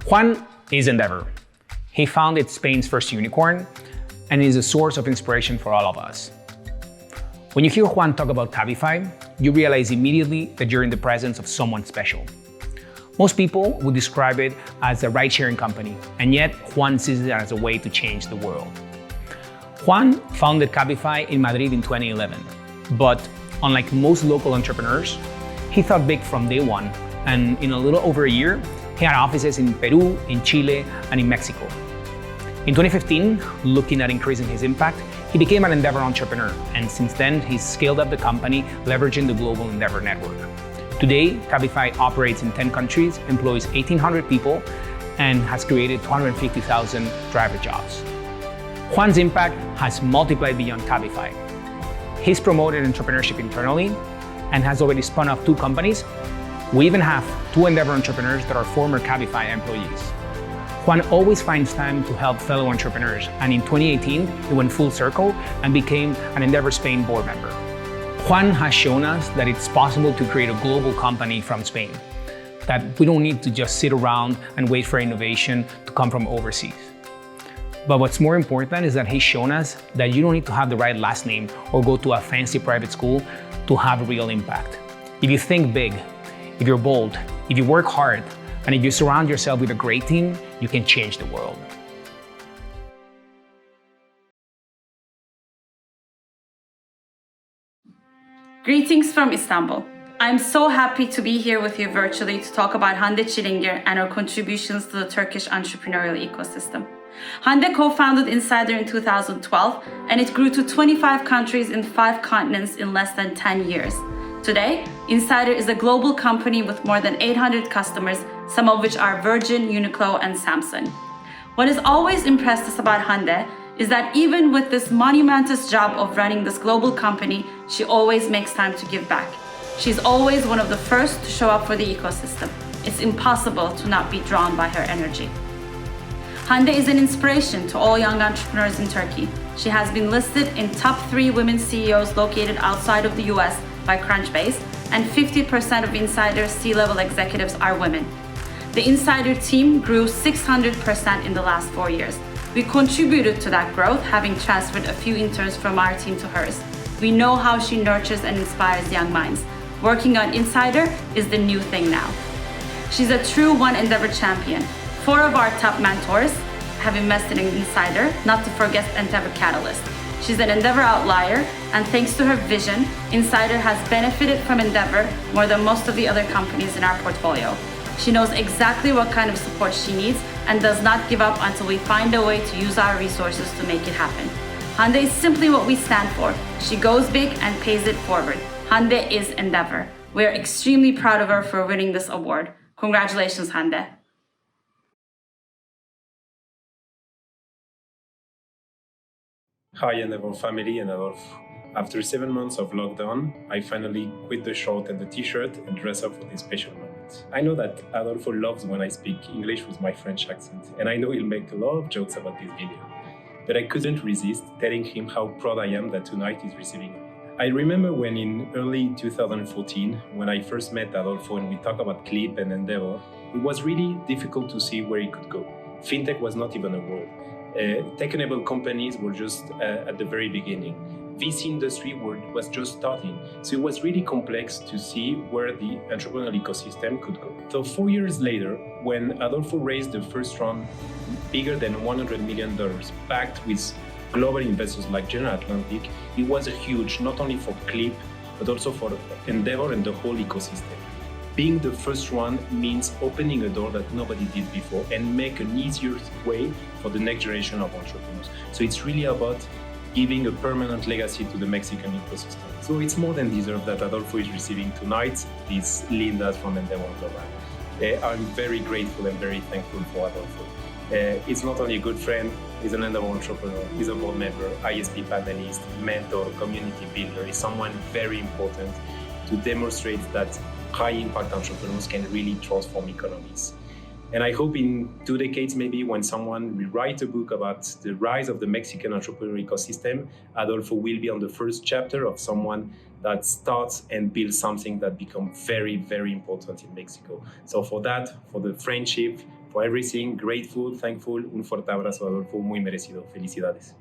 Juan is Endeavor. He founded Spain's first unicorn and is a source of inspiration for all of us. When you hear Juan talk about Cabify, you realize immediately that you're in the presence of someone special. Most people would describe it as a ride-sharing company, and yet Juan sees it as a way to change the world. Juan founded Cabify in Madrid in 2011, but unlike most local entrepreneurs, he thought big from day one, and in a little over a year, he had offices in Peru, in Chile, and in Mexico. In 2015, looking at increasing his impact, he became an Endeavor entrepreneur, and since then, he's scaled up the company, leveraging the global Endeavor network. Today, Cabify operates in 10 countries, employs 1,800 people, and has created 250,000 driver jobs. Juan's impact has multiplied beyond Cabify. He's promoted entrepreneurship internally and has already spun off 2 companies. We even have 2 Endeavor entrepreneurs that are former Cabify employees. Juan always finds time to help fellow entrepreneurs, and in 2018, he went full circle and became an Endeavor Spain board member. Juan has shown us that it's possible to create a global company from Spain, that we don't need to just sit around and wait for innovation to come from overseas. But what's more important is that he's shown us that you don't need to have the right last name or go to a fancy private school to have a real impact. If you think big, if you're bold, if you work hard, and if you surround yourself with a great team, you can change the world. Greetings from Istanbul. I'm so happy to be here with you virtually to talk about Hande Çilingir and our contributions to the Turkish entrepreneurial ecosystem. Hande co-founded Insider in 2012, and it grew to 25 countries in 5 continents in less than 10 years. Today, Insider is a global company with more than 800 customers, some of which are Virgin, Uniqlo, and Samsung. What has always impressed us about Hande is that even with this monumentous job of running this global company, she always makes time to give back. She's always one of the first to show up for the ecosystem. It's impossible to not be drawn by her energy. Hande is an inspiration to all young entrepreneurs in Turkey. She has been listed in top 3 women CEOs located outside of the US by Crunchbase, and 50% of Insider's C-level executives are women. The Insider team grew 600% in the last 4 years. We contributed to that growth, having transferred a few interns from our team to hers. We know how she nurtures and inspires young minds. Working on Insider is the new thing now. She's a true One Endeavor champion. 4 of our top mentors have invested in Insider, not to forget Endeavor Catalyst. She's an Endeavor outlier, and thanks to her vision, Insider has benefited from Endeavor more than most of the other companies in our portfolio. She knows exactly what kind of support she needs and does not give up until we find a way to use our resources to make it happen. Hande is simply what we stand for. She goes big and pays it forward. Hande is Endeavor. We are extremely proud of her for winning this award. Congratulations, Hande. Hi Endeavor family and Adolfo. After 7 months of lockdown, I finally quit the short and the t-shirt and dress up for this special moment. I know that Adolfo loves when I speak English with my French accent, and I know he'll make a lot of jokes about this video. But I couldn't resist telling him how proud I am that tonight he's receiving it. I remember when in early 2014, when I first met Adolfo and we talked about Clip and Endeavor, it was really difficult to see where he could go. Fintech was not even a word. Tech-enabled companies were just at the very beginning. VC industry was just starting, so it was really complex to see where the entrepreneurial ecosystem could go. So 4 years later, when Adolfo raised the first round bigger than $100 million, backed with global investors like General Atlantic, it was a huge, not only for Clip, but also for Endeavor and the whole ecosystem. Being the first one means opening a door that nobody did before and make an easier way for the next generation of entrepreneurs. So it's really about giving a permanent legacy to the Mexican ecosystem. So it's more than deserved that Adolfo is receiving tonight these Lindas from Endeavor Global. I'm very grateful and very thankful for Adolfo. He's not only a good friend, he's an Endeavor entrepreneur, he's a board member, ISP panelist, mentor, community builder. He's someone very important to demonstrate that high-impact entrepreneurs can really transform economies. And I hope in 2 decades, maybe when someone will write a book about the rise of the Mexican entrepreneurial ecosystem, Adolfo will be on the first chapter of someone that starts and builds something that becomes very, very important in Mexico. So for that, for the friendship, For everything, grateful, thankful, un fuerte abrazo, Adolfo, muy merecido. Felicidades.